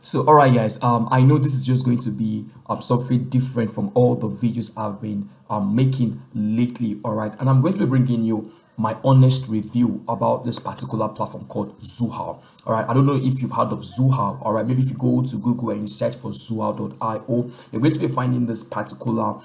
So, all right, guys. I know this is just going to be something different from all the videos I've been making lately. All right, and I'm going to be bringing you my honest review about this particular platform called Zuhao. All right, I don't know if you've heard of Zuhao. All right, maybe if you go to Google and you search for Zuhao.io, you're going to be finding this particular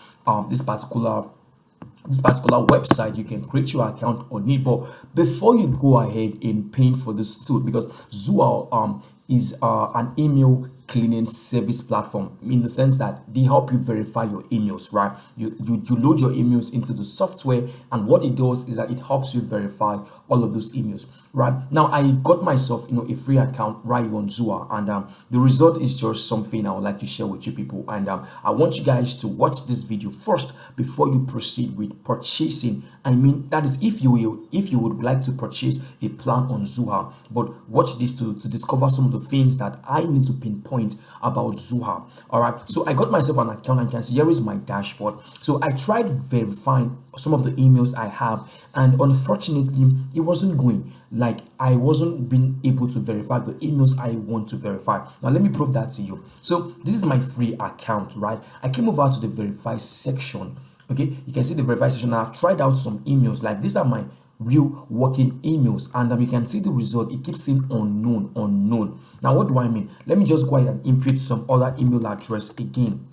website. You can create your account on it, but before you go ahead in paying for this tool, because Zuo is an email cleaning service platform, in the sense that they help you verify your emails, right? You load your emails into the software, and what it does is that it helps you verify all of those emails. Right now, I got myself a free account right on Zuo, and the result is just something I would like to share with you people. And I want you guys to watch this video first before you proceed with purchasing. I mean, that is if you would like to purchase a plan on Zuha. But watch this to discover some of the things that I need to pinpoint about Zuha. All right, so I got myself an account, and you can see here is my dashboard. So I tried verifying some of the emails I have, and unfortunately it wasn't going. Like, I wasn't being able to verify the emails I want to verify. Now let me prove that to you. So this is my free account, right? I came over to the verify section. Okay, you can see the verify section. I've tried out some emails. Like, these are my real working emails, and you can see the result. It keeps saying unknown. Now what do I mean? Let me just go ahead and input some other email address again,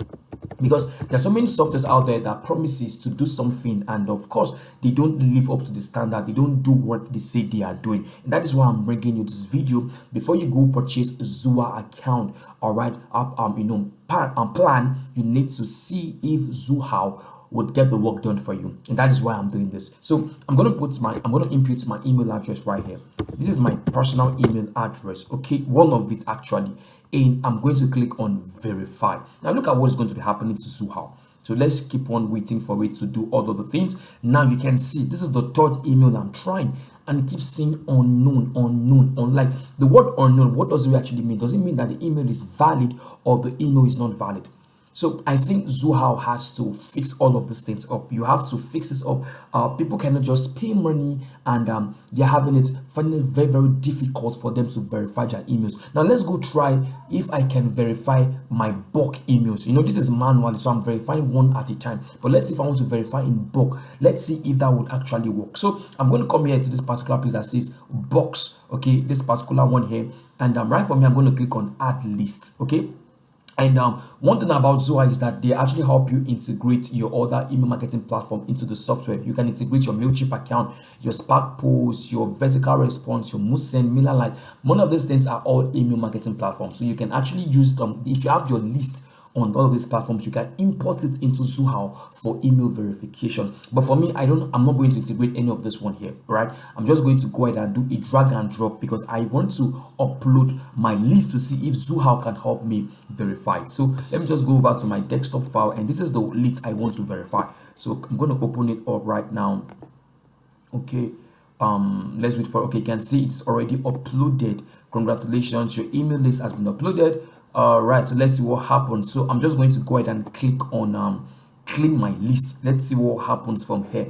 because there's so many softwares out there that promises to do something, and of course they don't live up to the standard. They don't do what they say they are doing, and that is why I'm bringing you this video. Before you go purchase a Zuha account, all right, plan, you need to see if Zuha would get the work done for you, and that is why I'm doing this. So I'm going to input my email address right here. This is my personal email address, okay, one of it actually, and I'm going to click on verify. Now look at what's going to be happening to Zuhao. So let's keep on waiting for it to do all of the things. Now you can see this is the third email I'm trying, and it keeps saying unknown. Like, the word unknown, what does it actually mean? Does it mean that the email is valid or the email is not valid? So I think Zuhao has to fix all of these things up. You have to fix this up. People cannot just pay money, and they're finding it very, very difficult for them to verify their emails. Now let's go try if I can verify my bulk emails. This is manual, so I'm verifying one at a time. But let's see if I want to verify in bulk. Let's see if that would actually work. So I'm going to come here to this particular place that says box. Okay, this particular one here, and right from here I'm going to click on add list. Okay. And one thing about Zuha is that they actually help you integrate your other email marketing platform into the software. You can integrate your MailChimp account, your Spark Post, your Vertical Response, your Moosend, MailerLite. One of these things are all email marketing platforms. So you can actually use them. If you have your list on all of these platforms, you can import it into Zuhao for email verification. But for me, I'm not going to integrate any of this one here, right? I'm just going to go ahead and do a drag and drop, because I want to upload my list to see if Zuhao can help me verify it. So let me just go over to my desktop file, and this is the list I want to verify. So I'm going to open it up right now. Okay, let's wait for, okay, you can see it's already uploaded. Congratulations, your email list has been uploaded. All right, so let's see what happens. So I'm just going to go ahead and click on clean my list. Let's see what happens from here.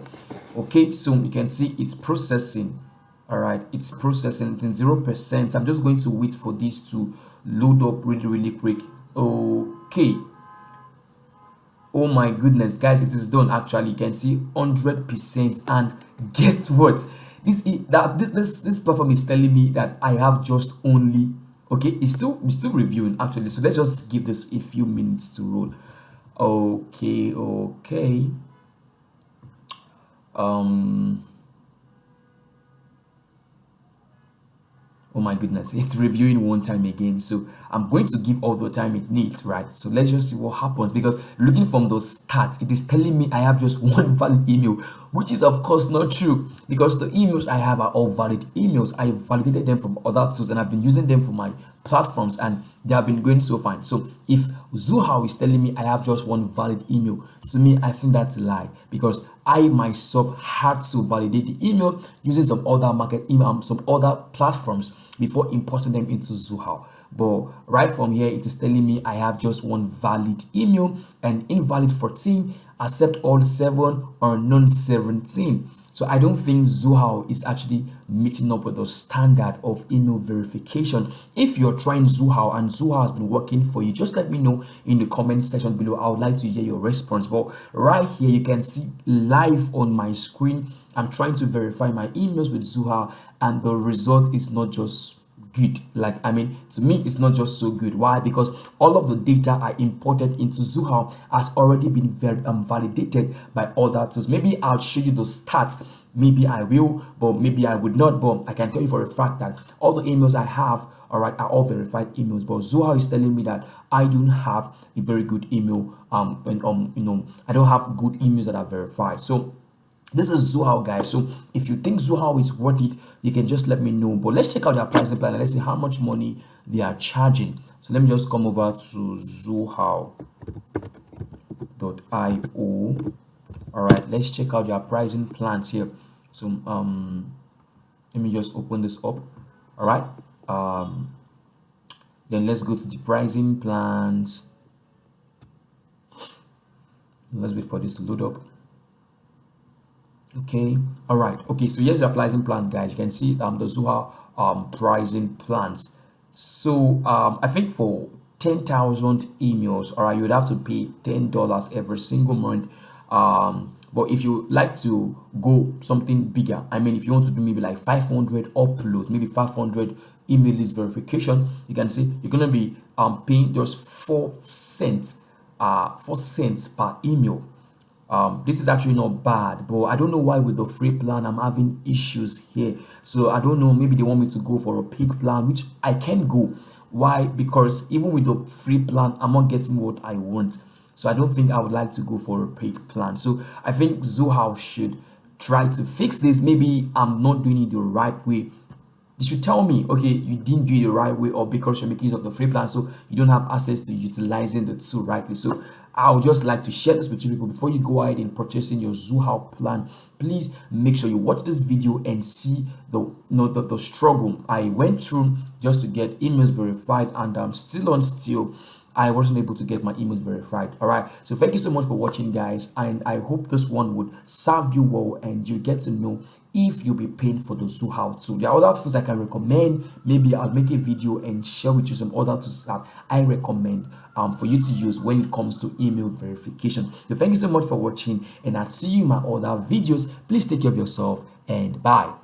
Okay, so you can see it's processing. All right, it's processing in 0%. I'm just going to wait for this to load up really quick. Okay, oh my goodness, guys, it is done. Actually, you can see 100%, and guess what? This platform is telling me that I have just only, okay, it's still reviewing actually. So let's just give this a few minutes to roll. Okay. Oh my goodness, it's reviewing one time again. So I'm going to give all the time it needs, right? So let's just see what happens, because looking from those stats, it is telling me I have just one valid email, which is of course not true, because the emails I have are all valid emails. I validated them from other tools, and I've been using them for my platforms, and they have been going so fine. So if Zuhao is telling me I have just one valid email, to me I think that's a lie, because I myself had to validate the email using some other platforms before importing them into Zuhao. But right from here, it is telling me I have just one valid email, and invalid 14, accept all 7, or none 17. So I don't think Zoho is actually meeting up with the standard of email verification. If you're trying Zoho and Zoho has been working for you, just let me know in the comment section below. I would like to hear your response. But right here, you can see live on my screen, I'm trying to verify my emails with Zoho, and the result is not just good. Like, I mean, to me it's not just so good. Why? Because all of the data I imported into Zoho has already been validated by other tools. Maybe I'll show you the stats, maybe I will, but maybe I would not. But I can tell you for a fact that all the emails I have, all right, are all verified emails. But Zoho is telling me that I don't have a very good email, and I don't have good emails that are verified. So this is Zoho, guys. So if you think Zoho is worth it, you can just let me know. But let's check out their pricing plan and let's see how much money they are charging. So let me just come over to Zoho.io. All right, let's check out their pricing plans here. So let me just open this up. All right, then let's go to the pricing plans. Let's wait for this to load up. Okay, all right. Okay, so here's your pricing plans, guys. You can see the Zoho pricing plans. So I think for 10,000 emails, all right, you would have to pay $10 every single month. But if you like to go something bigger, I mean, if you want to do maybe like 500 uploads, maybe 500 email list verification, you can see you're gonna be paying just 4 cents per email. This is actually not bad, but I don't know why with the free plan I'm having issues here. So I don't know, maybe they want me to go for a paid plan, which I can go. Why? Because even with the free plan, I'm not getting what I want. So I don't think I would like to go for a paid plan. So I think Zoho should try to fix this. Maybe I'm not doing it the right way. They should tell me, okay, you didn't do it the right way, or because you're making use of the free plan, so you don't have access to utilizing the tool rightly. So I would just like to share this with you people. Before you go ahead and purchasing your Zoho plan, please make sure you watch this video and see the struggle I went through just to get emails verified, and I'm still I wasn't able to get my emails verified. All right, so thank you so much for watching, guys, and I hope this one would serve you well and you get to know if you'll be paying for the Zoho tool. There are other tools I can recommend. Maybe I'll make a video and share with you some other tools that I recommend for you to use when it comes to email verification. So thank you so much for watching, and I'll see you in my other videos. Please take care of yourself, and bye.